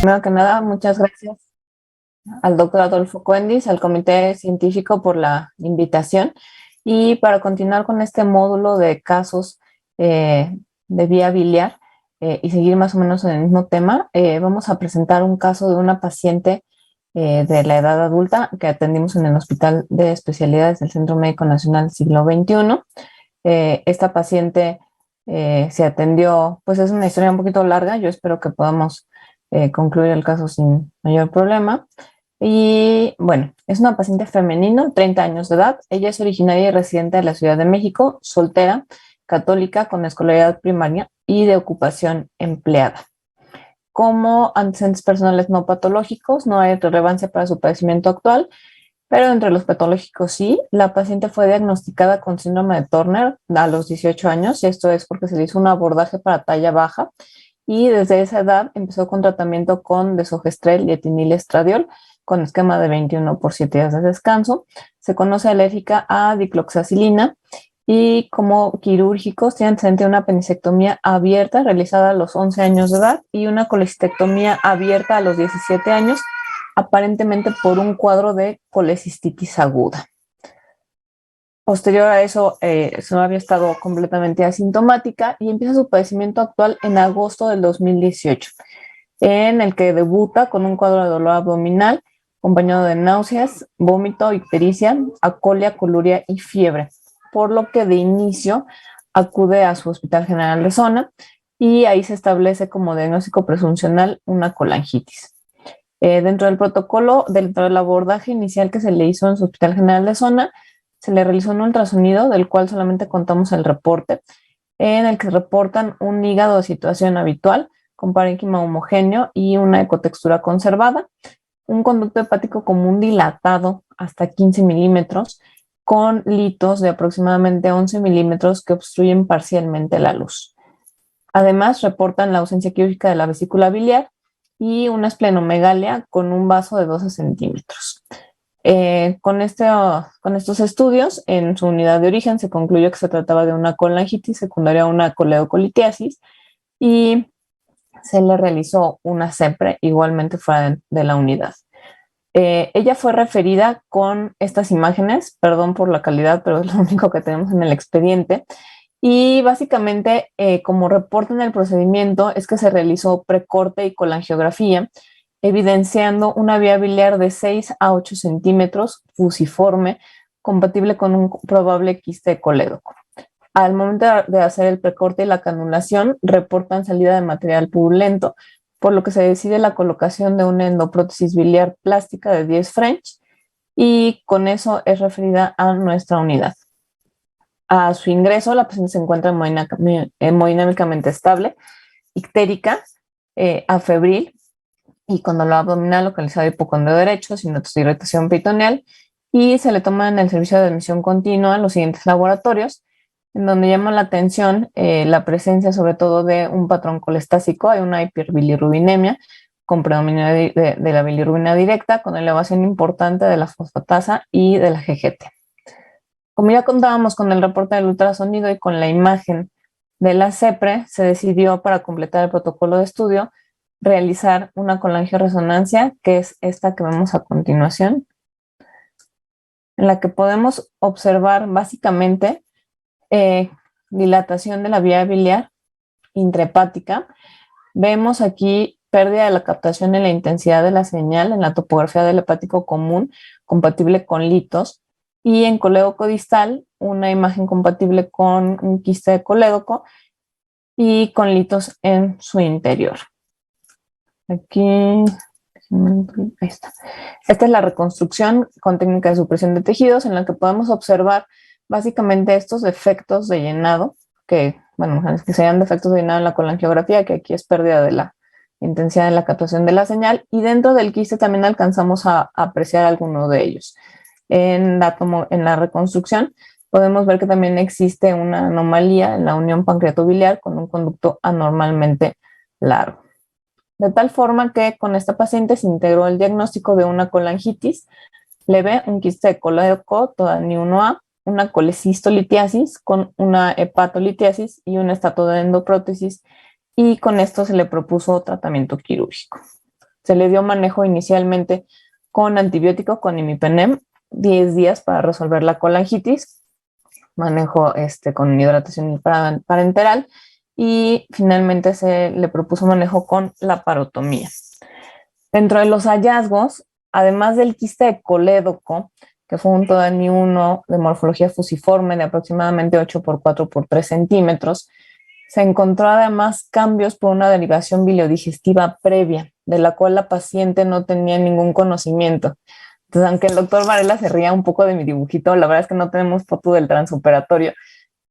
Primero que nada, muchas gracias al doctor Adolfo Coendis, al comité científico por la invitación. Y para continuar con este módulo de casos de vía biliar y seguir más o menos en el mismo tema, vamos a presentar un caso de una paciente de la edad adulta que atendimos en el Hospital de Especialidades del Centro Médico Nacional Siglo XXI. Esta paciente se atendió, pues es una historia un poquito larga, yo espero que podamos concluir el caso sin mayor problema. Y bueno, es una paciente femenina, 30 años de edad. Ella es originaria y residente de la Ciudad de México, soltera, católica, con escolaridad primaria y de ocupación empleada. Como antecedentes personales no patológicos, no hay relevancia para su padecimiento actual, pero entre los patológicos sí. La paciente fue diagnosticada con síndrome de Turner a los 18 años, y esto es porque se le hizo un abordaje para talla baja, y desde esa edad empezó con tratamiento con desogestrel y etinilestradiol con esquema de 21 por 7 días de descanso. Se conoce alérgica a dicloxacilina y como quirúrgicos tiene antecedente una apendicectomía abierta realizada a los 11 años de edad y una colecistectomía abierta a los 17 años, aparentemente por un cuadro de colecistitis aguda. Posterior a eso, no había estado completamente asintomática y empieza su padecimiento actual en agosto del 2018, en el que debuta con un cuadro de dolor abdominal acompañado de náuseas, vómito, ictericia, acolia, coluria y fiebre, por lo que de inicio acude a su Hospital General de Zona y ahí se establece como diagnóstico presuncional una colangitis. Dentro del protocolo, dentro del abordaje inicial que se le hizo en su Hospital General de Zona, se le realizó un ultrasonido del cual solamente contamos el reporte, en el que reportan un hígado de situación habitual con parénquima homogéneo y una ecotextura conservada, un conducto hepático común dilatado hasta 15 milímetros, con litos de aproximadamente 11 milímetros que obstruyen parcialmente la luz. Además, reportan la ausencia quirúrgica de la vesícula biliar y una esplenomegalia con un vaso de 12 centímetros. Con estos estudios, en su unidad de origen se concluyó que se trataba de una colangitis secundaria a una coleocolitiasis y se le realizó una CEPRE igualmente fuera de la unidad. Ella fue referida con estas imágenes, perdón por la calidad, pero es lo único que tenemos en el expediente. Y básicamente, como reporta en el procedimiento, es que se realizó precorte y colangiografía, evidenciando una vía biliar de 6 a 8 centímetros, fusiforme, compatible con un probable quiste de colédoco. Al momento de hacer el precorte y la canulación, reportan salida de material purulento, por lo que se decide la colocación de una endoprótesis biliar plástica de 10 French, y con eso es referida a nuestra unidad. A su ingreso, la paciente se encuentra hemodinámicamente estable, ictérica, afebril y con dolor abdominal localizado hipocondrio derecho, sin notos de irritación peritoneal, y se le toma en el servicio de admisión continua los siguientes laboratorios, en donde llama la atención la presencia sobre todo de un patrón colestásico. Hay una hiperbilirrubinemia con predominio de la bilirrubina directa, con elevación importante de la fosfatasa y de la GGT. Como ya contábamos con el reporte del ultrasonido y con la imagen de la CEPRE, se decidió, para completar el protocolo de estudio, realizar una colangioresonancia, que es esta que vemos a continuación, en la que podemos observar básicamente dilatación de la vía biliar intrahepática. Vemos aquí pérdida de la captación en la intensidad de la señal en la topografía del hepático común, compatible con litos, y en colédoco distal una imagen compatible con un quiste de colédoco, y con litos en su interior. Aquí, ahí está. Esta es la reconstrucción con técnica de supresión de tejidos en la que podemos observar básicamente estos defectos de llenado, que, bueno, es que serían defectos de llenado en la colangiografía, que aquí es pérdida de la intensidad en la captación de la señal, y dentro del quiste también alcanzamos a apreciar alguno de ellos. En la reconstrucción podemos ver que también existe una anomalía en la unión pancreatobiliar con un conducto anormalmente largo. De tal forma que con esta paciente se integró el diagnóstico de una colangitis leve, un quiste de colédoco, toda ni 1A, una colecistolitiasis con una hepatolitiasis y un estato de endoprótesis, y con esto se le propuso tratamiento quirúrgico. Se le dio manejo inicialmente con antibiótico, con imipenem, 10 días para resolver la colangitis, manejo con hidratación parenteral, y finalmente se le propuso manejo con laparotomía. Dentro de los hallazgos, además del quiste de colédoco, que fue un TODANI 1 de morfología fusiforme de aproximadamente 8 por 4 por 3 centímetros, se encontró además cambios por una derivación biliodigestiva previa, de la cual la paciente no tenía ningún conocimiento. Entonces, aunque el doctor Varela se ría un poco de mi dibujito, la verdad es que no tenemos foto del transoperatorio,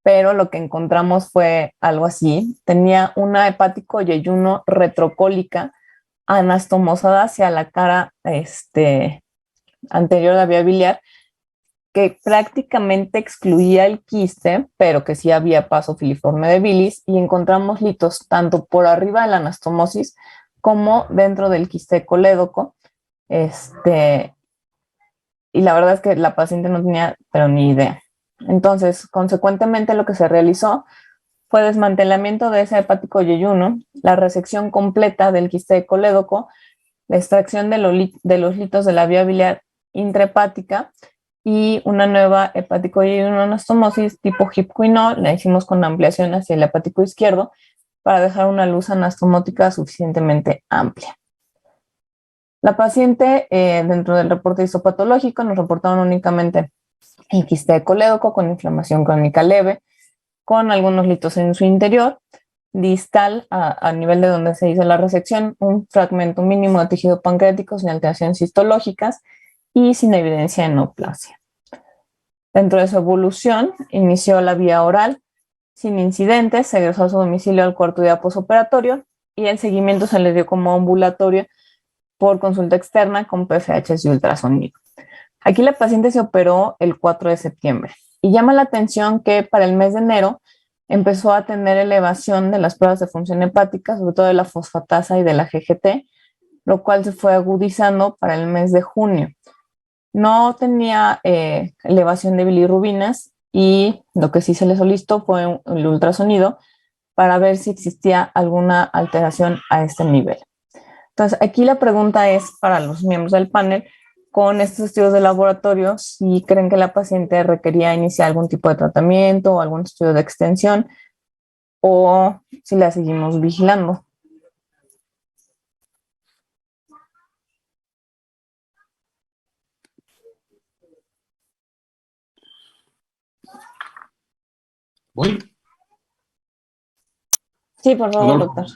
pero lo que encontramos fue algo así. Tenía una hepático yeyuno retrocólica anastomosada hacia la cara anterior de la vía biliar, que prácticamente excluía el quiste, pero que sí había paso filiforme de bilis, y encontramos litos tanto por arriba de la anastomosis como dentro del quiste colédoco. Y la verdad es que la paciente no tenía, pero ni idea. Entonces, consecuentemente, lo que se realizó fue desmantelamiento de ese hepático yeyuno, la resección completa del quiste colédoco, la extracción de los litos de la vía biliar intrahepática y una nueva hepático yeyuno anastomosis tipo Hipquinol, la hicimos con ampliación hacia el hepático izquierdo para dejar una luz anastomótica suficientemente amplia. La paciente, dentro del reporte histopatológico, nos reportaron únicamente el quiste colédoco con inflamación crónica leve, con algunos litos en su interior, distal a nivel de donde se hizo la resección, un fragmento mínimo de tejido pancreático sin alteraciones histológicas y sin evidencia de neoplasia. Dentro de su evolución, inició la vía oral sin incidentes, se egresó a su domicilio al cuarto día posoperatorio y el seguimiento se le dio como ambulatorio por consulta externa con PFH y ultrasonido. Aquí la paciente se operó el 4 de septiembre y llama la atención que para el mes de enero empezó a tener elevación de las pruebas de función hepática, sobre todo de la fosfatasa y de la GGT, lo cual se fue agudizando para el mes de junio. No tenía elevación de bilirrubinas y lo que sí se le solicitó fue el ultrasonido para ver si existía alguna alteración a este nivel. Entonces, aquí la pregunta es para los miembros del panel, con estos estudios de laboratorio, si creen que la paciente requería iniciar algún tipo de tratamiento o algún estudio de extensión, o si la seguimos vigilando. ¿Voy? Sí, por favor, doctor.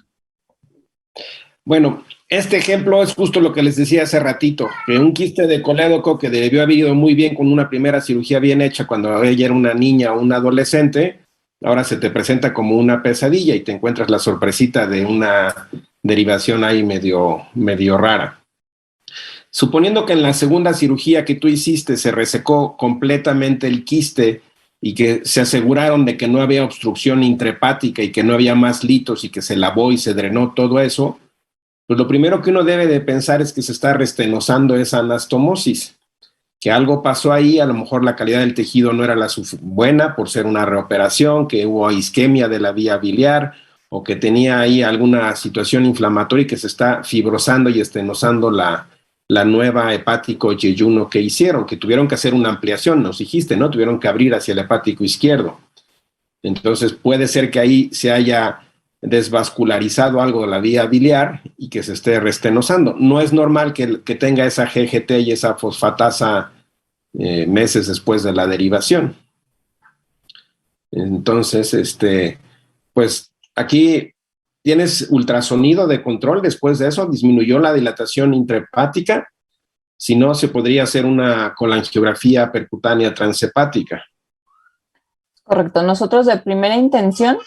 Bueno, este ejemplo es justo lo que les decía hace ratito, que un quiste de colédoco que debió haber ido muy bien con una primera cirugía bien hecha cuando ella era una niña o un adolescente, ahora se te presenta como una pesadilla y te encuentras la sorpresita de una derivación ahí medio rara. Suponiendo que en la segunda cirugía que tú hiciste se resecó completamente el quiste y que se aseguraron de que no había obstrucción intrahepática y que no había más litos y que se lavó y se drenó todo eso, pues lo primero que uno debe de pensar es que se está restenosando esa anastomosis, que algo pasó ahí, a lo mejor la calidad del tejido no era la buena por ser una reoperación, que hubo isquemia de la vía biliar o que tenía ahí alguna situación inflamatoria y que se está fibrosando y estenosando la nueva hepático yeyuno que hicieron, que tuvieron que hacer una ampliación, nos dijiste, ¿no? Tuvieron que abrir hacia el hepático izquierdo. Entonces puede ser que ahí se haya desvascularizado algo de la vía biliar y que se esté restenosando. No es normal que tenga esa GGT y esa fosfatasa meses después de la derivación. Entonces, pues aquí tienes ultrasonido de control después de eso, disminuyó la dilatación intrahepática, si no se podría hacer una colangiografía percutánea transhepática. Correcto. Nosotros de primera intención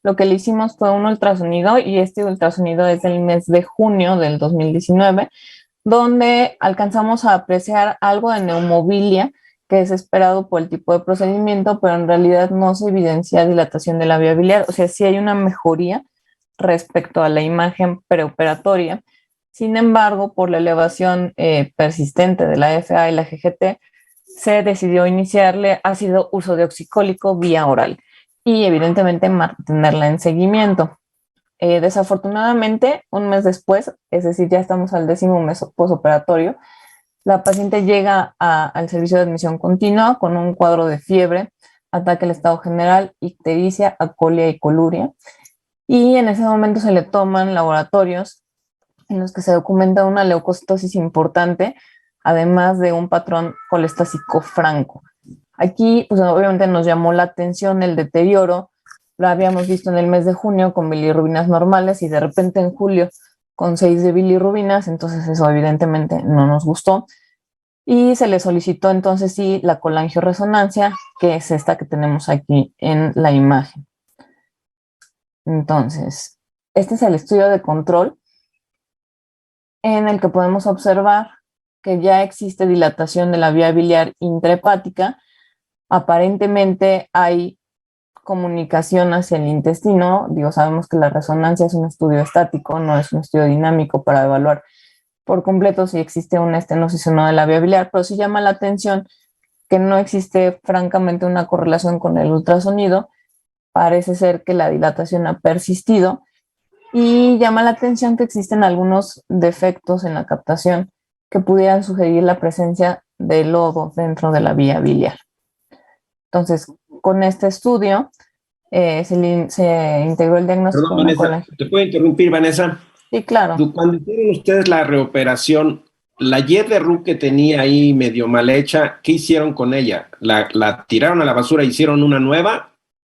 lo que le hicimos fue un ultrasonido y este ultrasonido es del mes de junio del 2019, donde alcanzamos a apreciar algo de neumobilia que es esperado por el tipo de procedimiento, pero en realidad no se evidencia dilatación de la vía biliar. O sea, sí hay una mejoría respecto a la imagen preoperatoria. Sin embargo, por la elevación persistente de la FA y la GGT, se decidió iniciarle ácido ursodeoxicólico vía oral y evidentemente mantenerla en seguimiento. Desafortunadamente, un mes después, es decir, ya estamos al 10º mes posoperatorio, la paciente llega al servicio de admisión continua con un cuadro de fiebre, ataque al estado general, ictericia, acolia y coluria. Y en ese momento se le toman laboratorios en los que se documenta una leucocitosis importante, además de un patrón colestásico franco. Aquí, pues obviamente nos llamó la atención el deterioro. Lo habíamos visto en el mes de junio con bilirrubinas normales y de repente en julio con 6 de bilirrubinas, entonces eso evidentemente no nos gustó. Y se le solicitó entonces sí la colangioresonancia, que es esta que tenemos aquí en la imagen. Entonces, este es el estudio de control en el que podemos observar que ya existe dilatación de la vía biliar intrahepática. Aparentemente hay comunicación hacia el intestino. Digo, sabemos que la resonancia es un estudio estático, no es un estudio dinámico para evaluar por completo si existe una estenosis o no de la vía biliar, pero sí llama la atención que no existe francamente una correlación con el ultrasonido. Parece ser que la dilatación ha persistido y llama la atención que existen algunos defectos en la captación que pudieran sugerir la presencia de lodo dentro de la vía biliar. Entonces, con este estudio se integró el diagnóstico. Perdón, Vanessa, ¿te puedo interrumpir, Vanessa? Sí, claro. Cuando hicieron ustedes la reoperación, la Y de RU que tenía ahí medio mal hecha, ¿qué hicieron con ella? ¿La tiraron a la basura e hicieron una nueva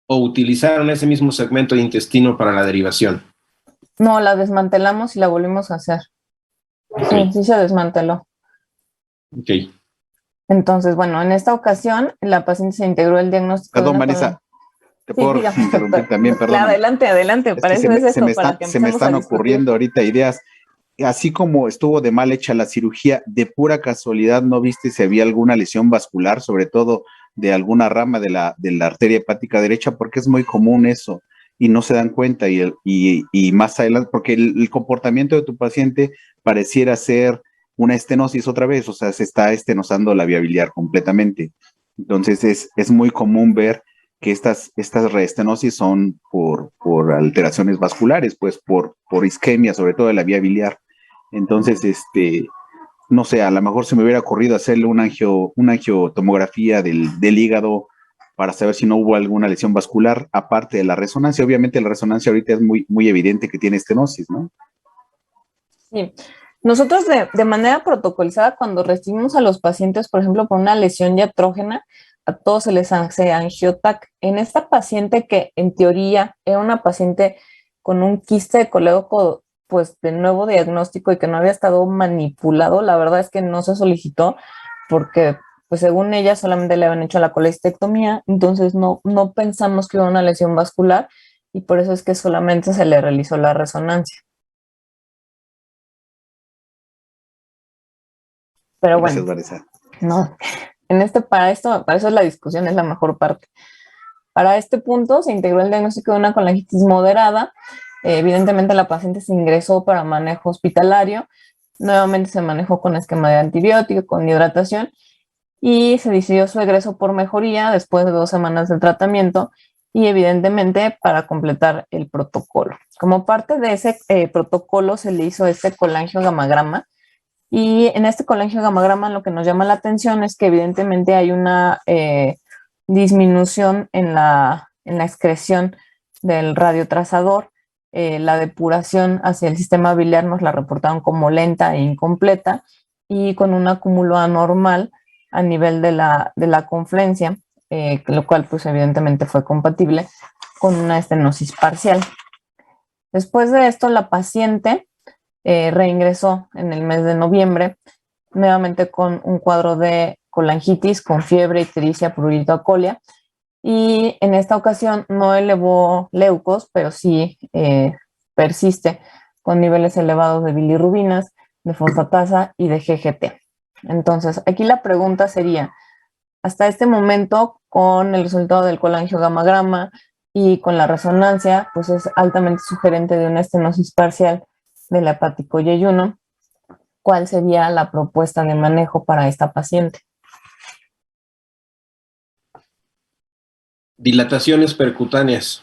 o utilizaron ese mismo segmento de intestino para la derivación? No, la desmantelamos y la volvimos a hacer. Okay. Sí, sí se desmanteló. Ok. Entonces, bueno, en esta ocasión la paciente se integró el diagnóstico. Perdón, Vanessa, te puedo interrumpir también, perdón. Adelante, para eso es esto, para que se me están ocurriendo ahorita ideas. Así como estuvo de mal hecha la cirugía, de pura casualidad, ¿no viste si había alguna lesión vascular, sobre todo de alguna rama de la arteria hepática derecha? Porque es muy común eso y no se dan cuenta y más adelante, porque el comportamiento de tu paciente pareciera ser una estenosis otra vez, o sea, se está estenosando la vía biliar completamente. Entonces es muy común ver que estas reestenosis son por alteraciones vasculares, pues por isquemia, sobre todo de la vía biliar. Entonces, no sé, a lo mejor se me hubiera ocurrido hacerle una angiotomografía del hígado para saber si no hubo alguna lesión vascular, aparte de la resonancia. Obviamente la resonancia ahorita es muy, muy evidente que tiene estenosis, ¿no? Sí. Nosotros de manera protocolizada, cuando recibimos a los pacientes, por ejemplo, por una lesión diatrógena, a todos se les hace angiotac. En esta paciente que en teoría era una paciente con un quiste de colédoco, pues de nuevo diagnóstico y que no había estado manipulado, la verdad es que no se solicitó porque pues según ella solamente le habían hecho la colestectomía, entonces no pensamos que hubo una lesión vascular y por eso es que solamente se le realizó la resonancia. Pero Gracias, bueno, Vanessa. No, para eso es la discusión, es la mejor parte. Para este punto se integró el diagnóstico de una colangitis moderada. Evidentemente la paciente se ingresó para manejo hospitalario. Nuevamente se manejó con esquema de antibiótico, con hidratación y se decidió su egreso por mejoría después de 2 semanas de tratamiento y evidentemente para completar el protocolo. Como parte de ese protocolo se le hizo este colangiograma. Y en este colangiograma lo que nos llama la atención es que evidentemente hay una disminución en la excreción del radiotrazador. La depuración hacia el sistema biliar nos la reportaron como lenta e incompleta y con un acúmulo anormal a nivel de la confluencia, lo cual pues evidentemente fue compatible con una estenosis parcial. Después de esto, la paciente reingresó en el mes de noviembre, nuevamente con un cuadro de colangitis, con fiebre, ictericia, prurito, acolia, y en esta ocasión no elevó leucos, pero sí persiste con niveles elevados de bilirrubinas, de fosfatasa y de GGT. Entonces, aquí la pregunta sería, hasta este momento, con el resultado del colangiogamagrama y con la resonancia, pues es altamente sugerente de una estenosis parcial del hepático yeyuno. ¿Cuál sería la propuesta de manejo para esta paciente? Dilataciones percutáneas.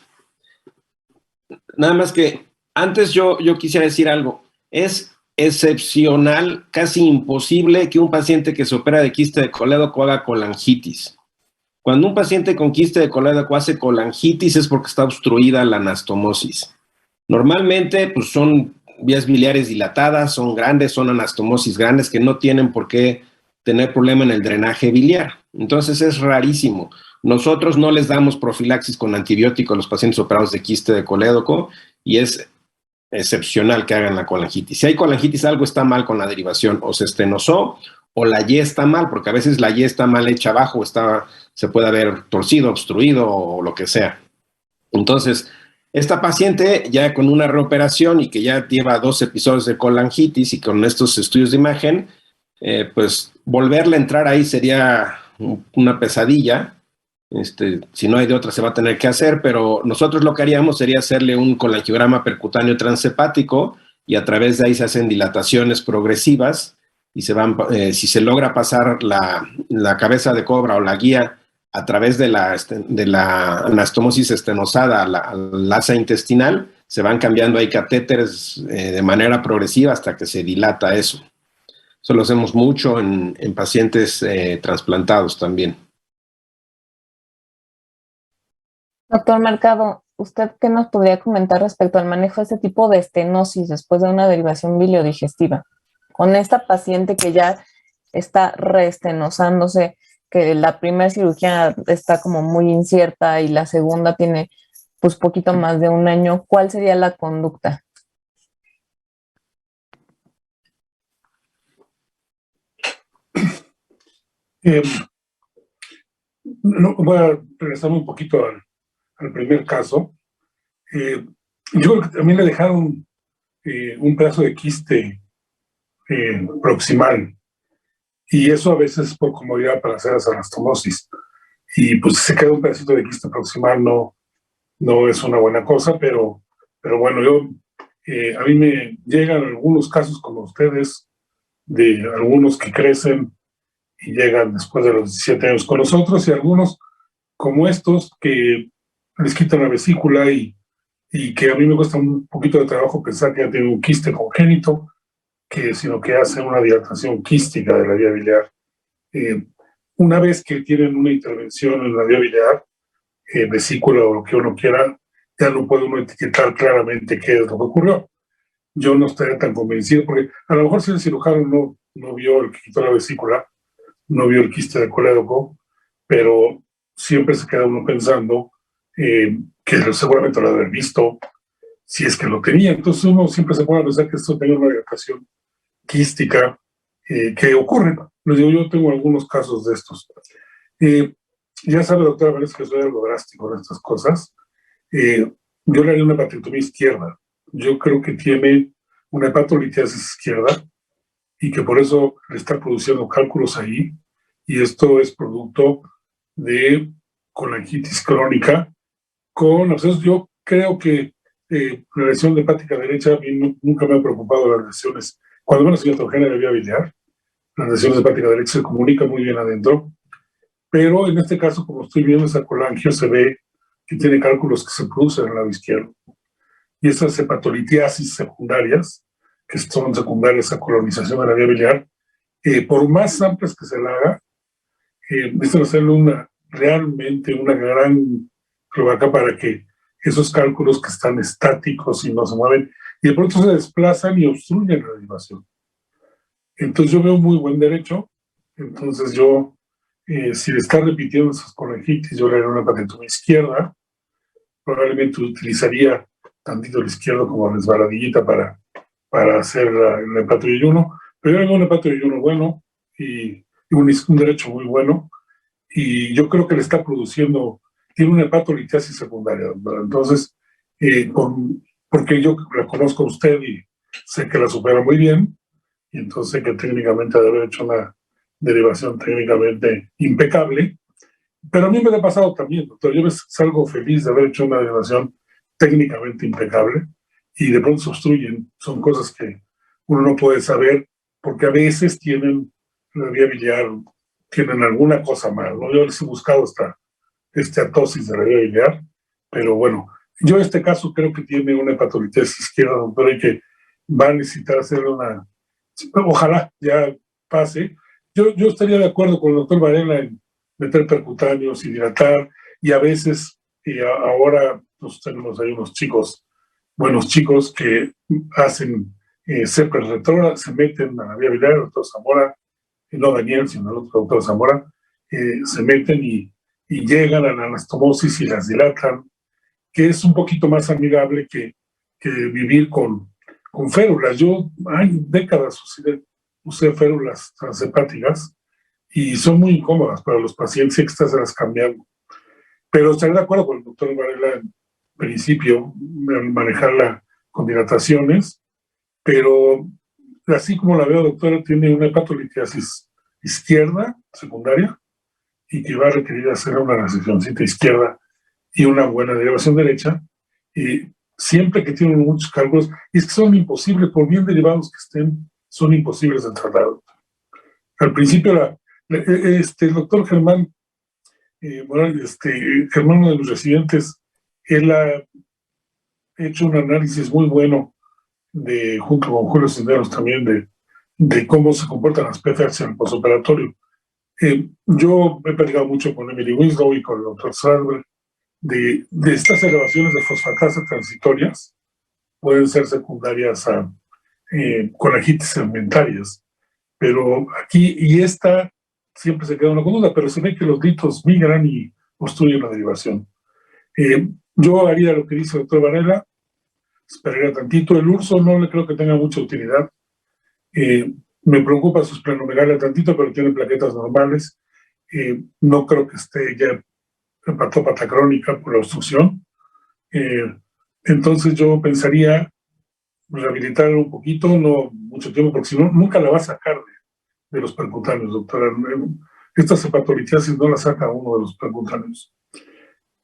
Nada más que antes yo quisiera decir algo. Es excepcional, casi imposible que un paciente que se opera de quiste de colédoco haga colangitis. Cuando un paciente con quiste de colédoco hace colangitis es porque está obstruida la anastomosis. Normalmente pues son vías biliares dilatadas, son grandes, son anastomosis grandes que no tienen por qué tener problema en el drenaje biliar. Entonces es rarísimo. Nosotros no les damos profilaxis con antibiótico a los pacientes operados de quiste de colédoco y es excepcional que hagan la colangitis. Si hay colangitis, algo está mal con la derivación, o se estenosó o la Y está mal, porque a veces la Y está mal hecha abajo, se puede haber torcido, obstruido o lo que sea. Entonces, esta paciente ya con una reoperación y que ya lleva 2 episodios de colangitis y con estos estudios de imagen, pues volverle a entrar ahí sería una pesadilla. Si no hay de otra se va a tener que hacer, pero nosotros lo que haríamos sería hacerle un colangiograma percutáneo transhepático y a través de ahí se hacen dilataciones progresivas y se van, si se logra pasar la cabeza de cobra o la guía a través de la anastomosis estenosada al asa intestinal, se van cambiando ahí catéteres de manera progresiva hasta que se dilata eso. Eso lo hacemos mucho en pacientes trasplantados también. Doctor Mercado, ¿usted qué nos podría comentar respecto al manejo de este tipo de estenosis después de una derivación biliodigestiva? Con esta paciente que ya está reestenosándose, que la primera cirugía está como muy incierta y la segunda tiene pues poquito más de un año, ¿cuál sería la conducta? Voy a regresar un poquito al primer caso. Yo creo que también le dejaron un pedazo de quiste proximal, y eso a veces es por comodidad para hacer las anastomosis. Y pues si se queda un pedacito de quiste proximal no es una buena cosa, pero bueno, a mí me llegan algunos casos como ustedes, de algunos que crecen y llegan después de los 17 años con nosotros, y algunos como estos que les quitan la vesícula y que a mí me cuesta un poquito de trabajo pensar que ya tienen un quiste congénito, sino que hacen una dilatación quística de la vía biliar. Una vez que tienen una intervención en la vía biliar, vesícula o lo que uno quiera, ya no puede uno etiquetar claramente qué es lo que ocurrió. Yo no estaría tan convencido, porque a lo mejor si el cirujano no vio el que quitó la vesícula, no vio el quiste de colédoco, pero siempre se queda uno pensando que seguramente lo debe haber visto, si es que lo tenía. Entonces uno siempre se pone a pensar que esto tenía una dilatación quística que ocurre. Les digo, yo tengo algunos casos de estos. Ya sabe, doctora Vanessa, que soy algo drástico en estas cosas. Yo le haría una hepatectomía izquierda. Yo creo que tiene una hepatolitiasis izquierda y que por eso le está produciendo cálculos ahí, y esto es producto de colangitis crónica yo creo que la lesión hepática derecha, a mí nunca me ha preocupado las lesiones, cuando menos iatrogénea de vía biliar. Las lesiones hepática derecha se comunican muy bien adentro, pero en este caso, como estoy viendo esa colangio, se ve que tiene cálculos que se producen en el lado izquierdo. Y esas hepatolitiasis secundarias, que son secundarias a colonización de la vía biliar, por más amplias que se la haga, necesitan hacerle realmente una gran cloaca para que esos cálculos que están estáticos y no se mueven, y de pronto se desplazan y obstruyen la derivación. Entonces yo veo muy buen derecho. Entonces yo, si le está repitiendo esas colangitis, yo le haría una hepatectomía izquierda. Probablemente utilizaría tantito a la izquierda como resbaladillita para hacer el hepatoyuno, pero yo tengo un hepatoyuno bueno y un derecho muy bueno, y yo creo que le está produciendo, tiene una hepatolitiasis secundaria, ¿verdad? Entonces, porque yo la conozco a usted y sé que la supera muy bien, y entonces sé que técnicamente debe haber hecho una derivación técnicamente impecable, pero a mí me ha pasado también, doctor, yo salgo feliz de haber hecho una derivación técnicamente impecable, y de pronto se obstruyen, son cosas que uno no puede saber, porque a veces tienen la vía biliar, tienen alguna cosa mal, ¿no? Yo les he buscado esta atosis de la vía biliar, pero bueno, yo en este caso creo que tiene una hepatolitiasis izquierda, doctor, y que va a necesitar hacer una, ojalá ya pase. Yo estaría de acuerdo con el doctor Varela en meter percutáneos y dilatar, y a veces, ahora pues, tenemos ahí unos chicos, buenos chicos, que hacen CEPES retrógrado, se meten a la vía biliar, el doctor Zamora, no Daniel, sino el otro doctor Zamora, se meten y llegan a la anastomosis y las dilatan, que es un poquito más amigable que vivir con férulas. Yo hay décadas usé férulas transhepáticas y son muy incómodas para los pacientes, y que se las cambiando. Pero estaré de acuerdo con el doctor Varela en principio, en manejarla con dilataciones, pero así como la veo, doctora, tiene una hepatolitiasis izquierda secundaria y que va a requerir hacer una reseccióncita izquierda y una buena derivación derecha, y siempre que tienen muchos cálculos, y es que son imposibles, por bien derivados que estén, son imposibles de tratar. Al principio, el doctor Germán, Germán, uno de los residentes, él ha hecho un análisis muy bueno, junto con Julio Cisneros también, de cómo se comportan las PFAs en el postoperatorio. Yo he platicado mucho con Emily Winslow y con el doctor Sarver de estas elevaciones de fosfatasa transitorias, pueden ser secundarias a colangitis segmentarias, pero aquí, y esta siempre se queda una con duda, pero se ve que los litos migran y obstruyen la derivación. Yo haría lo que dice el doctor Varela, esperaría tantito. El urso no le creo que tenga mucha utilidad. Me preocupa su esplenomegalia tantito, pero tiene plaquetas normales. No creo que esté ya hepatópata crónica por la obstrucción. Entonces yo pensaría rehabilitar un poquito, no mucho tiempo, porque si no, nunca la va a sacar de los percutáneos, doctora. Estas hepatolitiasis no la saca uno de los percutáneos.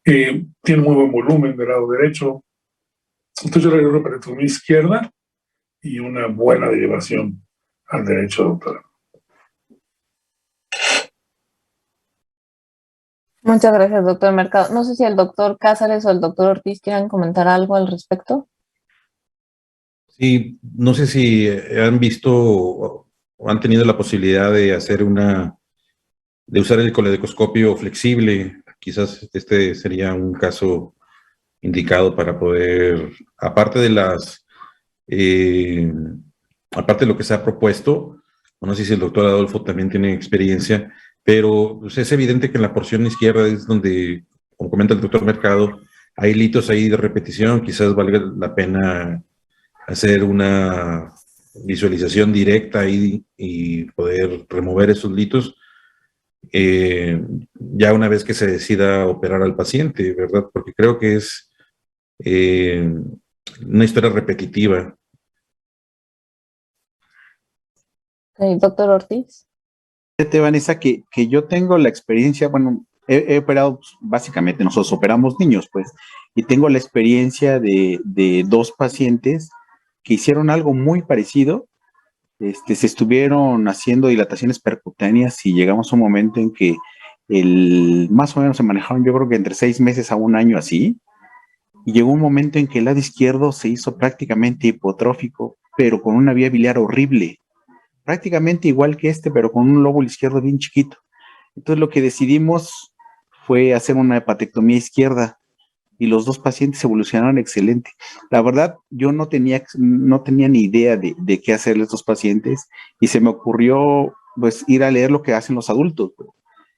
Tiene muy buen volumen del lado derecho. Entonces yo le doy una peritectomía izquierda y una buena derivación al derecho, doctora. Muchas gracias, doctor Mercado. No sé si el doctor Cázares o el doctor Ortiz quieran comentar algo al respecto. Sí, no sé si han visto o han tenido la posibilidad de hacer de usar el coledocoscopio flexible. Quizás este sería un caso indicado para poder, aparte de aparte de lo que se ha propuesto, no sé si el doctor Adolfo también tiene experiencia, pero pues, es evidente que en la porción izquierda es donde, como comenta el doctor Mercado, hay litos ahí de repetición, quizás valga la pena hacer una visualización directa ahí y poder remover esos litos ya una vez que se decida operar al paciente, ¿verdad? Porque creo que es una historia repetitiva. Doctor Ortiz. Fíjate, Vanessa, que yo tengo la experiencia, bueno, he operado, pues, básicamente nosotros operamos niños, pues, y tengo la experiencia de dos pacientes que hicieron algo muy parecido. Se estuvieron haciendo dilataciones percutáneas y llegamos a un momento en que más o menos se manejaron, yo creo que entre 6 meses a un año así, y llegó un momento en que el lado izquierdo se hizo prácticamente hipotrófico, pero con una vía biliar horrible, prácticamente igual que pero con un lóbulo izquierdo bien chiquito. Entonces lo que decidimos fue hacer una hepatectomía izquierda, y los dos pacientes evolucionaron excelente. La verdad, yo no tenía ni idea de qué hacerle a estos pacientes, y se me ocurrió pues ir a leer lo que hacen los adultos,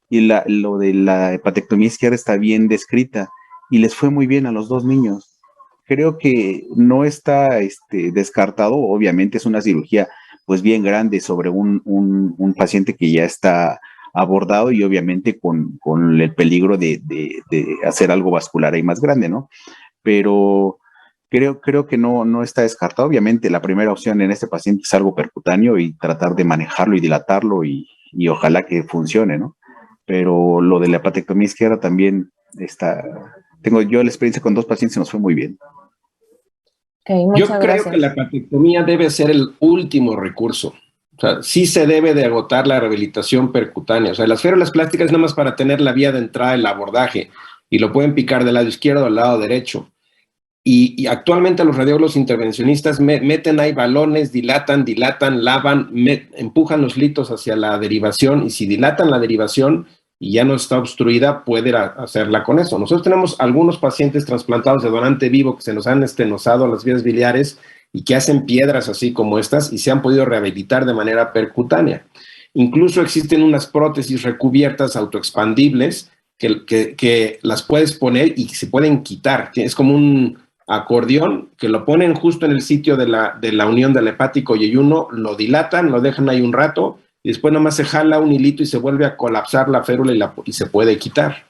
y lo de la hepatectomía izquierda está bien descrita, y les fue muy bien a los dos niños. creo que no está descartado. Obviamente es una cirugía pues bien grande sobre un paciente que ya está abordado y obviamente con el peligro de hacer algo vascular ahí más grande, ¿no? Pero creo que no está descartado. Obviamente la primera opción en este paciente es algo percutáneo y tratar de manejarlo y dilatarlo y ojalá que funcione, ¿no? Pero lo de la hepatectomía izquierda también tengo yo la experiencia con 2 pacientes y nos fue muy bien. Okay, yo creo que la hepatectomía debe ser el último recurso. O sea, sí se debe de agotar la rehabilitación percutánea. O sea, las férulas plásticas es nada más para tener la vía de entrada del abordaje y lo pueden picar del lado izquierdo al lado derecho. Y actualmente los radiólogos intervencionistas meten ahí balones, dilatan, lavan, empujan los litos hacia la derivación, y si dilatan la derivación y ya no está obstruida, pueden hacerla con eso. Nosotros tenemos algunos pacientes trasplantados de donante vivo que se nos han estenosado las vías biliares y que hacen piedras así como estas y se han podido rehabilitar de manera percutánea. Incluso existen unas prótesis recubiertas autoexpandibles que las puedes poner y se pueden quitar. Es como un acordeón que lo ponen justo en el sitio de la unión del hepático y yeyuno, lo dilatan, lo dejan ahí un rato y después nomás se jala un hilito y se vuelve a colapsar la férula y se puede quitar.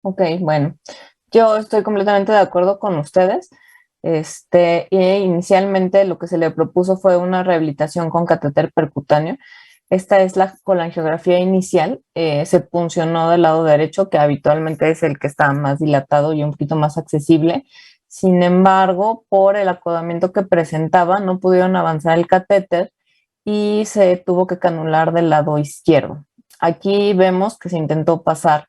Ok, bueno, yo estoy completamente de acuerdo con ustedes. Inicialmente lo que se le propuso fue una rehabilitación con catéter percutáneo. Esta es la colangiografía inicial, se puncionó del lado derecho, que habitualmente es el que está más dilatado y un poquito más accesible. Sin embargo, por el acodamiento que presentaba, no pudieron avanzar el catéter y se tuvo que canular del lado izquierdo. Aquí vemos que se intentó pasar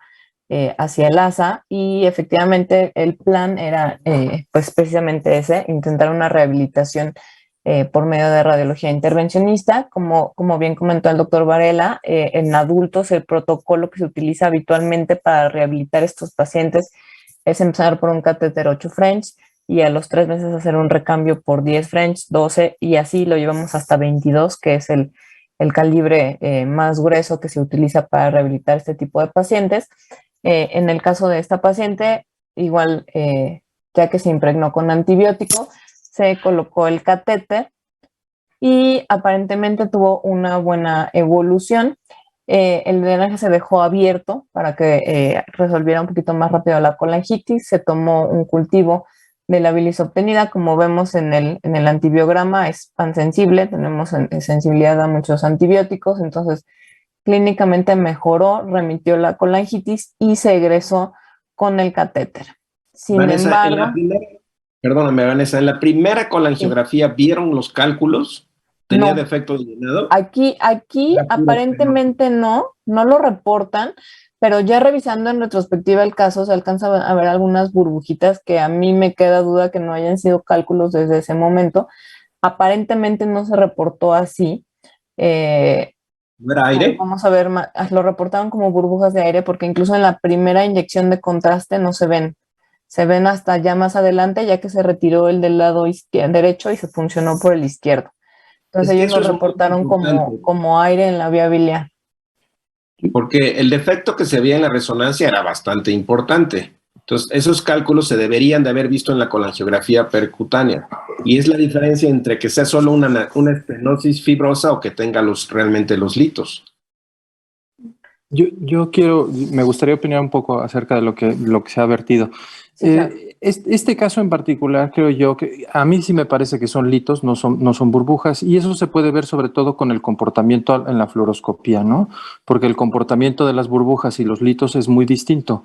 hacia el asa y efectivamente el plan era pues precisamente ese, intentar una rehabilitación por medio de radiología intervencionista. Como bien comentó el doctor Varela, en adultos el protocolo que se utiliza habitualmente para rehabilitar estos pacientes es empezar por un catéter 8 French y a los 3 meses hacer un recambio por 10 French, 12 y así lo llevamos hasta 22, que es el calibre más grueso que se utiliza para rehabilitar este tipo de pacientes. En el caso de esta paciente, igual ya que se impregnó con antibiótico, se colocó el catéter y aparentemente tuvo una buena evolución. El drenaje se dejó abierto para que resolviera un poquito más rápido la colangitis. Se tomó un cultivo de la bilis obtenida. Como vemos en el antibiograma, es pansensible, tenemos sensibilidad a muchos antibióticos, entonces clínicamente mejoró, remitió la colangitis y se egresó con el catéter. Sin Vanessa, embargo... Perdóname, Vanessa, en la primera colangiografía, sí, ¿vieron los cálculos? ¿Tenía defecto de llenado? Aquí aparentemente no lo reportan, pero ya revisando en retrospectiva el caso se alcanza a ver algunas burbujitas que a mí me queda duda que no hayan sido cálculos desde ese momento. Aparentemente no se reportó así. ¿No era aire? Vamos a ver, lo reportaron como burbujas de aire porque incluso en la primera inyección de contraste no se ven. Se ven hasta ya más adelante, ya que se retiró el del lado derecho y se funcionó por el izquierdo. Entonces ellos lo reportaron como aire en la vía biliar. Porque el defecto que se veía en la resonancia era bastante importante. Entonces, esos cálculos se deberían de haber visto en la colangiografía percutánea. Y es la diferencia entre que sea solo una estenosis fibrosa o que tenga realmente los litos. Me gustaría opinar un poco acerca de lo que se ha vertido. Sí, claro. Este caso en particular, creo yo que a mí sí me parece que son litos, no son burbujas, y eso se puede ver sobre todo con el comportamiento en la fluoroscopía, ¿no? Porque el comportamiento de las burbujas y los litos es muy distinto.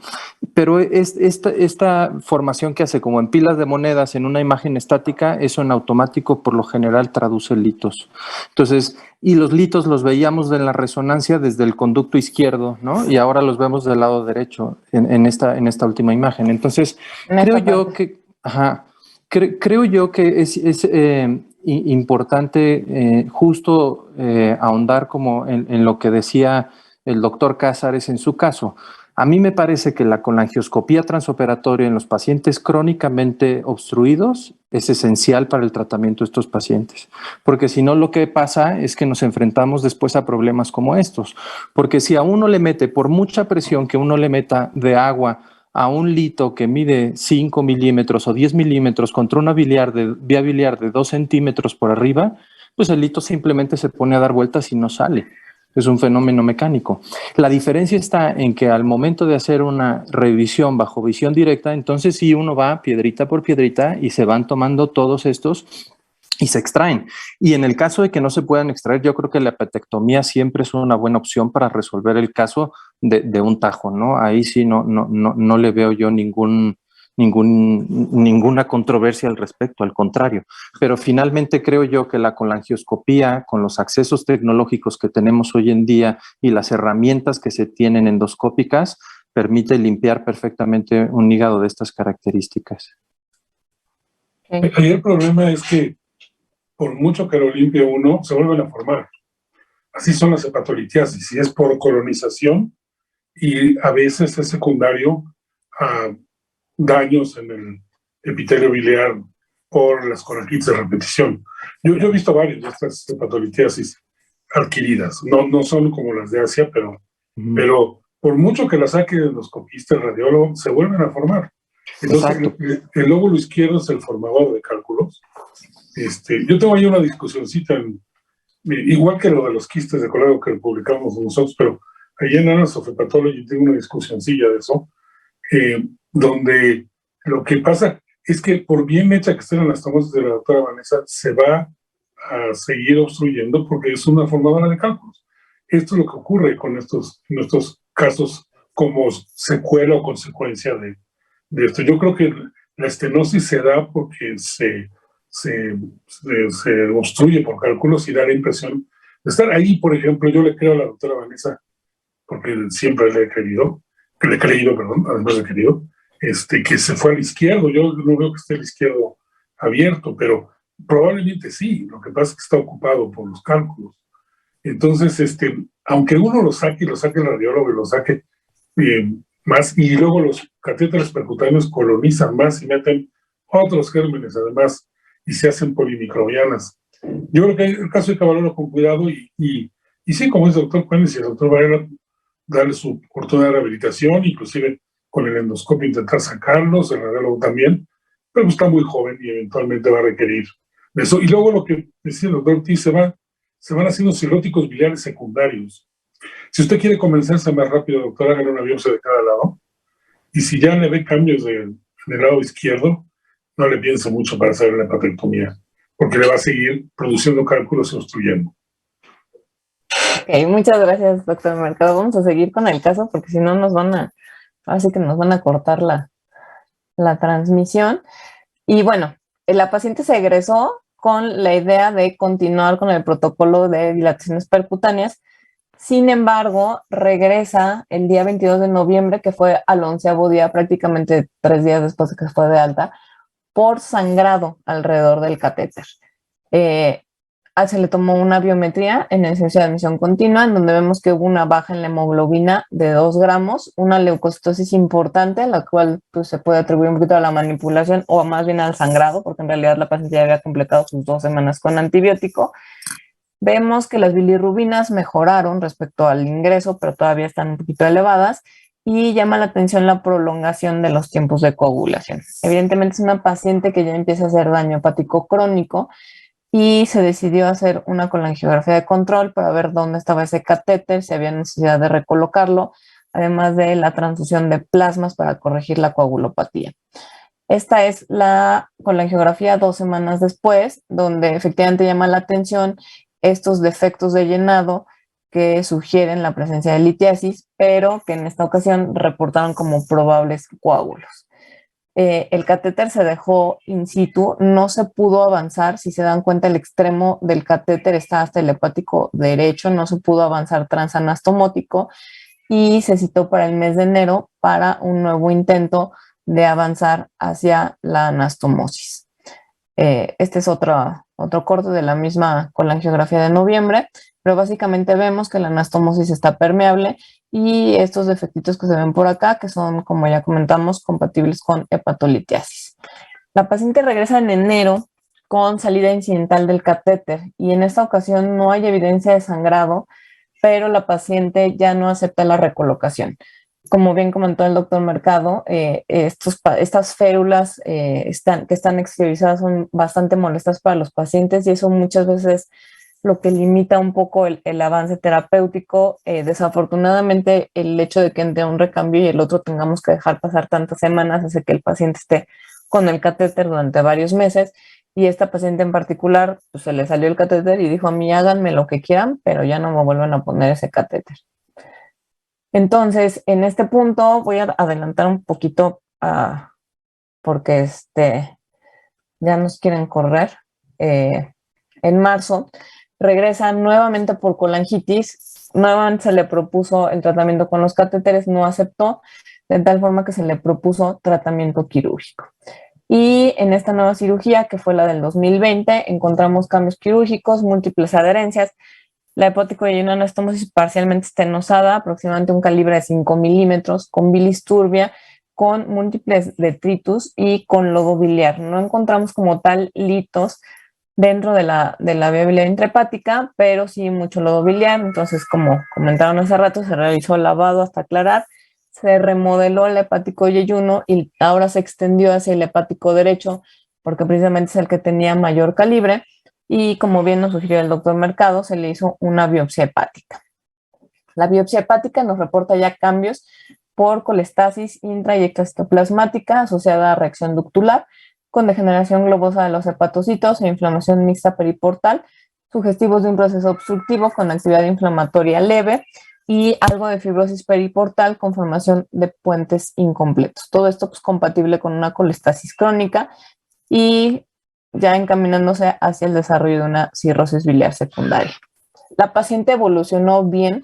Pero esta formación que hace como en pilas de monedas en una imagen estática, eso en automático por lo general traduce litos. Entonces, y los litos los veíamos en la resonancia desde el conducto izquierdo, ¿no? Y ahora los vemos del lado derecho en esta última imagen. Entonces, creo yo que es importante justo ahondar como en lo que decía el doctor Cázares en su caso. A mí me parece que la colangioscopía transoperatoria en los pacientes crónicamente obstruidos es esencial para el tratamiento de estos pacientes, porque si no lo que pasa es que nos enfrentamos después a problemas como estos, porque si a uno le mete, por mucha presión que uno le meta de agua a un lito que mide 5 milímetros o 10 milímetros contra una vía biliar de 2 centímetros por arriba, pues el lito simplemente se pone a dar vueltas y no sale. Es un fenómeno mecánico. La diferencia está en que al momento de hacer una revisión bajo visión directa, entonces sí uno va piedrita por piedrita y se van tomando todos estos y se extraen. Y en el caso de que no se puedan extraer, yo creo que la hepatectomía siempre es una buena opción para resolver el caso de un tajo, ¿no? Ahí sí no le veo yo ninguna controversia al respecto, al contrario. Pero finalmente creo yo que la colangioscopía, con los accesos tecnológicos que tenemos hoy en día y las herramientas que se tienen endoscópicas, permite limpiar perfectamente un hígado de estas características. Okay. Ahí el problema es que por mucho que lo limpie uno, se vuelven a formar. Así son las hepatolitiasis, y es por colonización y a veces es secundario a daños en el epitelio biliar por las colangitis de repetición. Yo he visto varias de estas hepatolitiasis adquiridas, no son como las de Asia, pero por mucho que las saque el endoscopista, el radiólogo, se vuelven a formar. Entonces, el lóbulo izquierdo es el formador de cálculos. Yo tengo ahí una discusioncita, igual que lo de los quistes de colágeno que publicamos nosotros, pero ahí en Annals of Hepatology tengo una discusioncilla de eso, donde lo que pasa es que por bien hecha que estén las tomas de la doctora Vanessa, se va a seguir obstruyendo porque es una formadora de cálculos. Esto es lo que ocurre con nuestros casos como secuela o consecuencia de esto. Yo creo que la estenosis se da porque se obstruye por cálculos y da la impresión de estar ahí. Por ejemplo, yo le creo a la doctora Vanessa, porque siempre le he creído, además de querido, que se fue al izquierdo. Yo no veo que esté el izquierdo abierto, pero probablemente sí. Lo que pasa es que está ocupado por los cálculos. Entonces, aunque uno lo saque el radiólogo y lo saque más, y luego los catéteres percutáneos colonizan más y meten otros gérmenes además y se hacen polimicrobianas. Yo creo que el caso hay que valorarlo con cuidado y sí, como dice el doctor Cuenes y el doctor Varela, darle su oportunidad de rehabilitación, inclusive con el endoscopio intentar sacarlos, el radiólogo también, pero pues está muy joven y eventualmente va a requerir de eso. Y luego lo que decía el doctor Ortiz, se van haciendo cirróticos biliares secundarios. Si usted quiere convencerse más rápido, doctor, hágale una biopsia de cada lado, y si ya le ve cambios en el lado izquierdo, no le piense mucho para hacer la hepatectomía, porque le va a seguir produciendo cálculos y obstruyendo. Ok, muchas gracias, doctor Mercado. Vamos a seguir con el caso porque si no nos van a cortar la transmisión. Y bueno, la paciente se egresó con la idea de continuar con el protocolo de dilataciones percutáneas. Sin embargo, regresa el día 22 de noviembre, que fue al 11º día, prácticamente 3 días después de que fue de alta, por sangrado alrededor del catéter. Se le tomó una biometría en esencia de admisión continua, en donde vemos que hubo una baja en la hemoglobina de 2 gramos, una leucocitosis importante, la cual pues, se puede atribuir un poquito a la manipulación o más bien al sangrado, porque en realidad la paciente ya había completado sus 2 semanas con antibiótico. Vemos que las bilirrubinas mejoraron respecto al ingreso, pero todavía están un poquito elevadas, y llama la atención la prolongación de los tiempos de coagulación. Evidentemente es una paciente que ya empieza a hacer daño hepático crónico, y se decidió hacer una colangiografía de control para ver dónde estaba ese catéter, si había necesidad de recolocarlo, además de la transfusión de plasmas para corregir la coagulopatía. Esta es la colangiografía 2 semanas después, donde efectivamente llama la atención estos defectos de llenado que sugieren la presencia de litiasis, pero que en esta ocasión reportaron como probables coágulos. El catéter se dejó in situ, no se pudo avanzar. Si se dan cuenta, el extremo del catéter está hasta el hepático derecho, no se pudo avanzar transanastomótico, y se citó para el mes de enero para un nuevo intento de avanzar hacia la anastomosis. Este es otro corte de la misma colangiografía de noviembre, pero básicamente vemos que la anastomosis está permeable y estos defectitos que se ven por acá, que son, como ya comentamos, compatibles con hepatolitiasis. La paciente regresa en enero con salida incidental del catéter y en esta ocasión no hay evidencia de sangrado, pero la paciente ya no acepta la recolocación. como bien comentó el doctor Mercado, estas férulas que están exteriorizadas son bastante molestas para los pacientes y eso muchas veces lo que limita un poco el avance terapéutico. Desafortunadamente, el hecho de que entre un recambio y el otro tengamos que dejar pasar tantas semanas hace que el paciente esté con el catéter durante varios meses. Y esta paciente en particular, pues, se le salió el catéter y dijo: a mí háganme lo que quieran, pero ya no me vuelven a poner ese catéter. Entonces, en este punto voy a adelantar un poquito porque ya nos quieren correr. En marzo regresa nuevamente por colangitis. Nuevamente se le propuso el tratamiento con los catéteres, no aceptó, de tal forma que se le propuso tratamiento quirúrgico. Y en esta nueva cirugía, que fue la del 2020, encontramos cambios quirúrgicos, múltiples adherencias. La hepático yeyuno anastomosis parcialmente estenosada, aproximadamente un calibre de 5 milímetros, con bilis turbia, con múltiples detritus y con lodo biliar. No encontramos como tal litos dentro de la vía biliar intrahepática, pero sí mucho lodo biliar. Entonces, como comentaron hace rato, se realizó el lavado hasta aclarar, se remodeló el hepático yeyuno y ahora se extendió hacia el hepático derecho, porque precisamente es el que tenía mayor calibre. Y como bien nos sugirió el doctor Mercado, se le hizo una biopsia hepática. La biopsia hepática nos reporta ya cambios por colestasis intra y ectocitoplasmática asociada a reacción ductular, con degeneración globosa de los hepatocitos e inflamación mixta periportal, sugestivos de un proceso obstructivo con actividad inflamatoria leve y algo de fibrosis periportal con formación de puentes incompletos. Todo esto pues compatible con una colestasis crónica y ya encaminándose hacia el desarrollo de una cirrosis biliar secundaria. La paciente evolucionó bien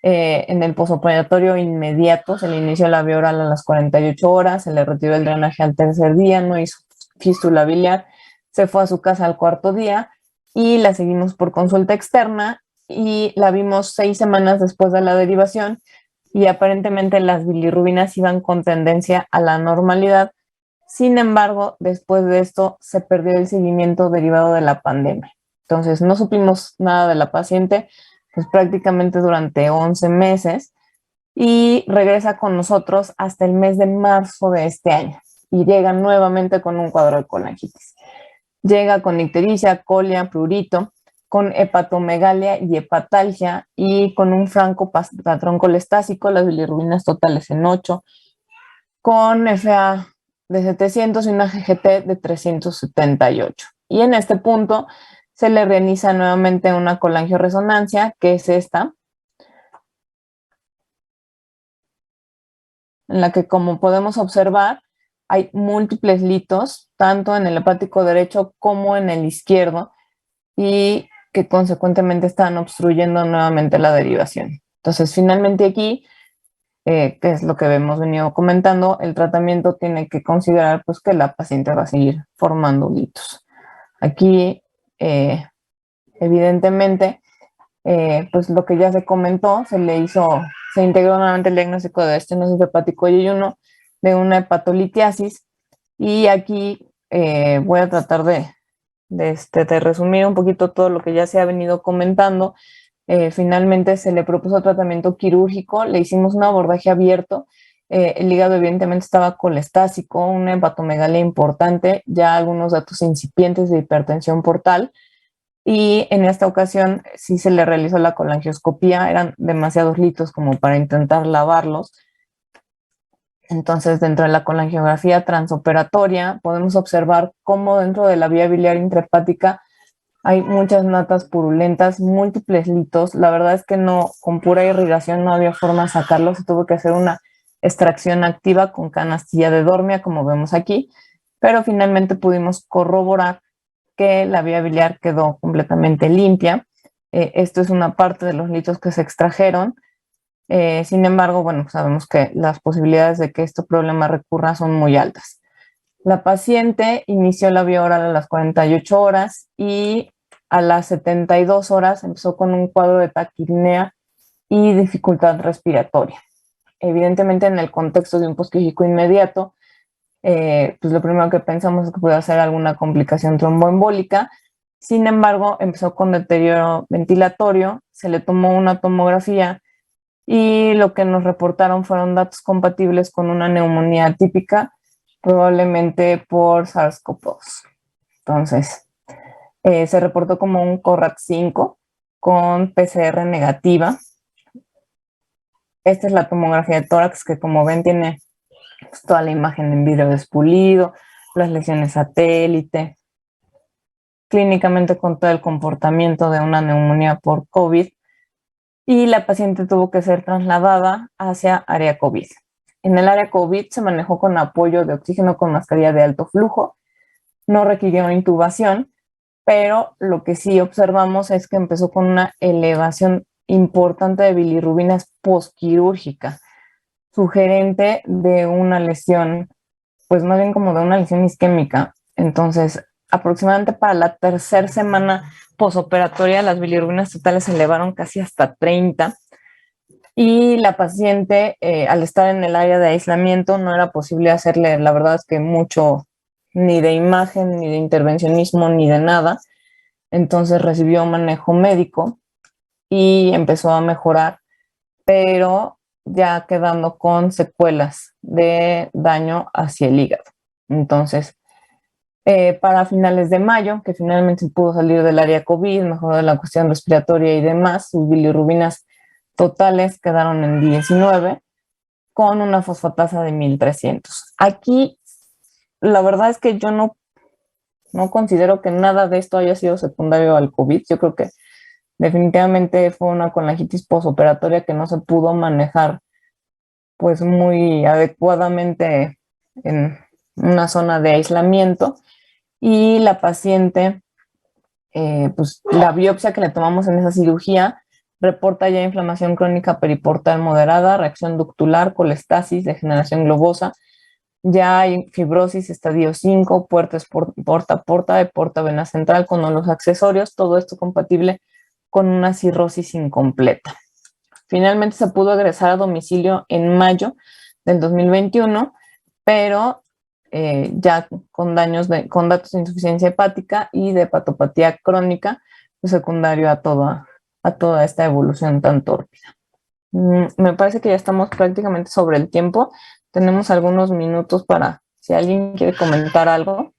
en el posoperatorio inmediato, se le inició la vía oral a las 48 horas, se le retiró el drenaje al tercer día, no hizo fístula biliar, se fue a su casa al cuarto día y la seguimos por consulta externa y la vimos 6 semanas después de la derivación y aparentemente las bilirrubinas iban con tendencia a la normalidad. Sin embargo, después de esto se perdió el seguimiento derivado de la pandemia. Entonces, no supimos nada de la paciente, pues prácticamente durante 11 meses y regresa con nosotros hasta el mes de marzo de este año y llega nuevamente con un cuadro de colangitis. Llega con ictericia, colia, prurito, con hepatomegalia y hepatalgia y con un franco patrón colestásico, las bilirrubinas totales en 8, con FA de 700 y una GGT de 378. Y en este punto se le realiza nuevamente una colangioresonancia, que es esta, en la que, como podemos observar, hay múltiples litos, tanto en el hepático derecho como en el izquierdo, y que consecuentemente están obstruyendo nuevamente la derivación. Entonces, finalmente aquí, que es lo que hemos venido comentando, el tratamiento tiene que considerar pues, que la paciente va a seguir formando litos. Aquí, evidentemente, pues lo que ya se comentó, se integró nuevamente el diagnóstico de estenosis hepático yeyuno de una hepatolitiasis y aquí voy a tratar de resumir un poquito todo lo que ya se ha venido comentando. Finalmente se le propuso tratamiento quirúrgico, le hicimos un abordaje abierto, el hígado evidentemente estaba colestásico, una hepatomegalia importante, ya algunos datos incipientes de hipertensión portal, y en esta ocasión sí se le realizó la colangioscopía, eran demasiados litos como para intentar lavarlos. Entonces, dentro de la colangiografía transoperatoria podemos observar cómo dentro de la vía biliar intrahepática hay muchas natas purulentas, múltiples litos. La verdad es que no, con pura irrigación no había forma de sacarlos. Se tuvo que hacer una extracción activa con canastilla de Dormia, como vemos aquí, pero finalmente pudimos corroborar que la vía biliar quedó completamente limpia. Esto es una parte de los litos que se extrajeron. Sin embargo, bueno, sabemos que las posibilidades de que este problema recurra son muy altas. La paciente inició la vía oral a las 48 horas y a las 72 horas empezó con un cuadro de taquipnea y dificultad respiratoria. Evidentemente, en el contexto de un posquígico inmediato, pues lo primero que pensamos es que puede ser alguna complicación tromboembólica. Sin embargo, empezó con deterioro ventilatorio, se le tomó una tomografía y lo que nos reportaron fueron datos compatibles con una neumonía típica, probablemente por SARS-CoV-2. Entonces, se reportó como un CORAT5 con PCR negativa. Esta es la tomografía de tórax, que como ven tiene pues, toda la imagen en vidrio despulido, las lesiones satélite, clínicamente con todo el comportamiento de una neumonía por COVID, y la paciente tuvo que ser trasladada hacia área COVID. En el área COVID se manejó con apoyo de oxígeno con mascarilla de alto flujo, no requirió intubación, pero lo que sí observamos es que empezó con una elevación importante de bilirrubinas postquirúrgica, sugerente de una lesión, pues más bien como de una lesión isquémica. Entonces, aproximadamente para la tercera semana posoperatoria, las bilirrubinas totales se elevaron casi hasta 30, y la paciente, al estar en el área de aislamiento, no era posible hacerle, la verdad es que mucho, ni de imagen, ni de intervencionismo, ni de nada. Entonces recibió un manejo médico y empezó a mejorar, pero ya quedando con secuelas de daño hacia el hígado. Entonces, para finales de mayo, que finalmente pudo salir del área COVID, mejoró de la cuestión respiratoria y demás, sus bilirrubinas totales quedaron en 19, con una fosfatasa de 1300. Aquí, la verdad es que yo no considero que nada de esto haya sido secundario al COVID. Yo creo que definitivamente fue una colangitis posoperatoria que no se pudo manejar pues muy adecuadamente en una zona de aislamiento, y la paciente, pues la biopsia que le tomamos en esa cirugía reporta ya inflamación crónica periportal moderada, reacción ductular, colestasis, degeneración globosa. Ya hay fibrosis estadio 5, porta de porta vena central con los accesorios, todo esto compatible con una cirrosis incompleta. Finalmente se pudo egresar a domicilio en mayo del 2021, pero ya con datos de insuficiencia hepática y de hepatopatía crónica, pues, secundario a toda esta evolución tan tórpida. Me parece que ya estamos prácticamente sobre el tiempo. Tenemos algunos minutos para si alguien quiere comentar algo.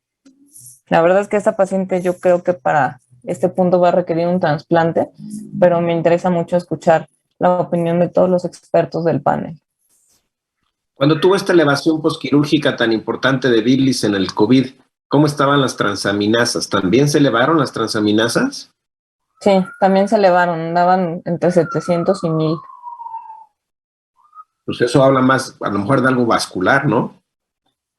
La verdad es que esta paciente yo creo que para este punto va a requerir un trasplante, pero me interesa mucho escuchar la opinión de todos los expertos del panel. Cuando tuvo esta elevación posquirúrgica tan importante de bilis en el COVID, ¿cómo estaban las transaminasas? ¿También se elevaron las transaminasas? Sí, también se elevaron, daban entre 700 y 1000. Pues eso habla más, a lo mejor, de algo vascular, ¿no?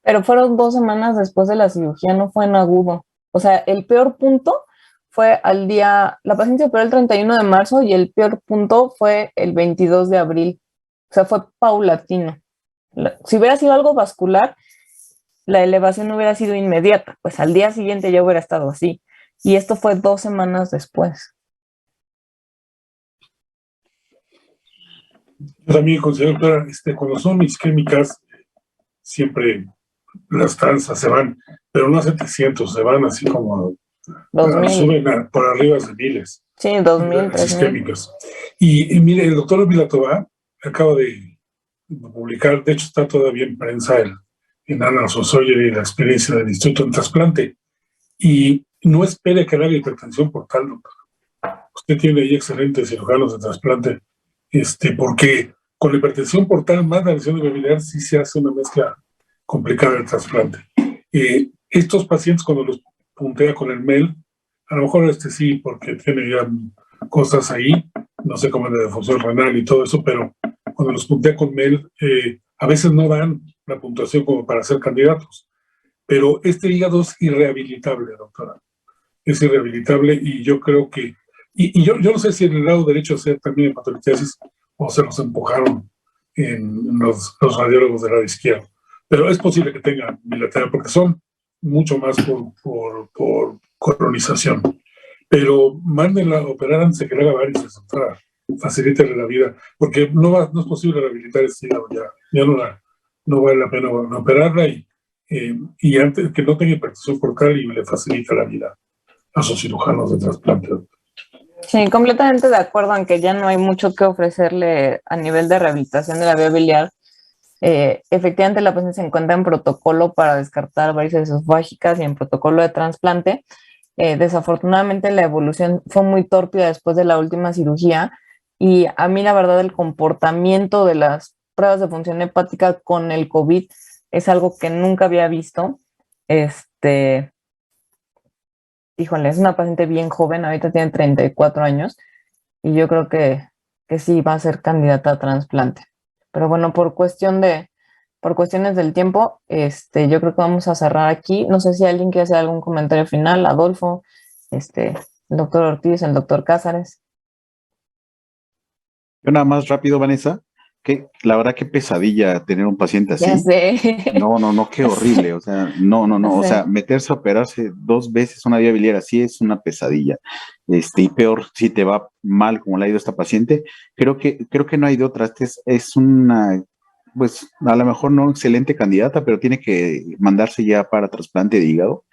Pero fueron 2 semanas después de la cirugía, no fue en agudo. O sea, el peor punto fue la paciente se operó el 31 de marzo y el peor punto fue el 22 de abril. O sea, fue paulatino. Si hubiera sido algo vascular, la elevación no hubiera sido inmediata, pues al día siguiente ya hubiera estado así. Y esto fue 2 semanas después. Yo también considero que cuando son isquémicas, siempre las transas se van, pero no a 700, se van así como 2000. Suben por arriba de miles. Sí, 2000, las isquémicas. Y mire, el doctor Vilatova acaba de publicar, de hecho está todavía en prensa en Annals of Surgery, la experiencia del Instituto de Trasplante. Y no espere que haga hipertensión portal, doctor. Usted tiene ahí excelentes cirujanos de trasplante, porque con la hipertensión portal más la lesión de biliar sí se hace una mezcla complicada del trasplante. Estos pacientes, cuando los puntea con el MEL, a lo mejor sí, porque tiene ya cosas ahí, no sé cómo es la defunción renal y todo eso, pero cuando los puntea con MEL, a veces no dan la puntuación como para ser candidatos. Pero este hígado es irrehabilitable, doctora. Es irrehabilitable, y yo creo que, y yo no sé si en el lado derecho sea también hepatolitiasis o se los empujaron en los radiólogos del lado izquierdo. Pero es posible que tenga bilateral, porque son mucho más por colonización. Pero mándenla a operar antes de que le haga varices, doctora. Facilítale la vida, porque no es posible rehabilitar este hígado ya no vale la pena operarla, y antes que no tenga hipertensión portal, y le facilita la vida a sus cirujanos de trasplante. Sí, completamente de acuerdo, aunque ya no hay mucho que ofrecerle a nivel de rehabilitación de la vía biliar. Efectivamente, la paciente se encuentra en protocolo para descartar varices esofágicas y en protocolo de trasplante. Desafortunadamente, la evolución fue muy tórpida después de la última cirugía y a mí, la verdad, el comportamiento de las pruebas de función hepática con el COVID es algo que nunca había visto. Híjole, es una paciente bien joven, ahorita tiene 34 años y yo creo que sí va a ser candidata a trasplante. Pero bueno, por cuestiones del tiempo, yo creo que vamos a cerrar aquí. No sé si alguien quiere hacer algún comentario final, Adolfo, el doctor Ortiz, el doctor Cázares. Yo nada más rápido, Vanessa, que la verdad que pesadilla tener un paciente Ya así. sé. No, qué Ya horrible, sé, o sea, no, o ya sea, sé. meterse a operarse 2 veces una vía biliar así es una pesadilla. Y peor si te va mal como le ha ido a esta paciente, creo que no hay de otra. Es una, pues, a lo mejor no excelente candidata, pero tiene que mandarse ya para trasplante de hígado.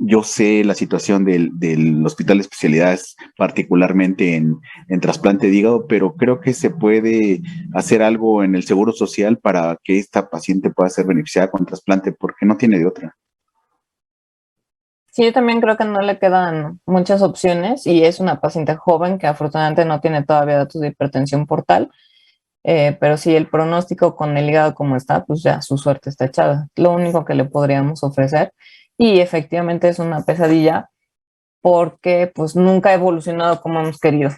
Yo sé la situación del hospital de especialidades, particularmente en trasplante de hígado, pero creo que se puede hacer algo en el seguro social para que esta paciente pueda ser beneficiada con trasplante, porque no tiene de otra. Sí, yo también creo que no le quedan muchas opciones y es una paciente joven que afortunadamente no tiene todavía datos de hipertensión portal. Pero si el pronóstico con el hígado como está, pues ya su suerte está echada. Lo único que le podríamos ofrecer, y efectivamente es una pesadilla porque pues nunca ha evolucionado como hemos querido.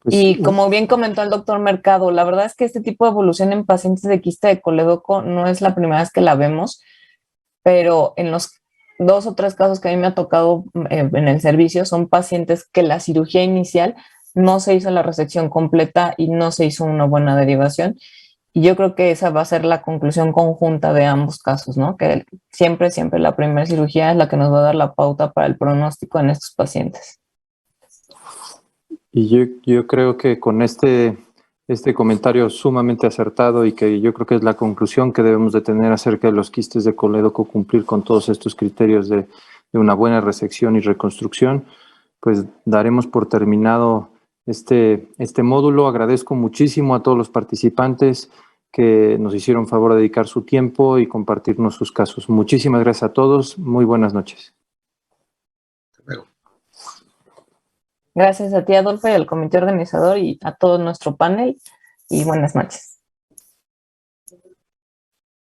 Pues, Y como bien comentó el doctor Mercado, la verdad es que este tipo de evolución en pacientes de quiste de coledoco no es la primera vez que la vemos, pero en los 2 o 3 casos que a mí me ha tocado en el servicio son pacientes que la cirugía inicial no se hizo la resección completa y no se hizo una buena derivación. Y yo creo que esa va a ser la conclusión conjunta de ambos casos, ¿no? Que siempre la primera cirugía es la que nos va a dar la pauta para el pronóstico en estos pacientes. y yo creo que con este comentario sumamente acertado y que yo creo que es la conclusión que debemos de tener acerca de los quistes de colédoco, cumplir con todos estos criterios de una buena resección y reconstrucción, pues daremos por terminado este módulo. Agradezco muchísimo a todos los participantes que nos hicieron favor de dedicar su tiempo y compartirnos sus casos. Muchísimas gracias a todos. Muy buenas noches. Gracias a ti, Adolfo, y al comité organizador y a todo nuestro panel. Y buenas noches.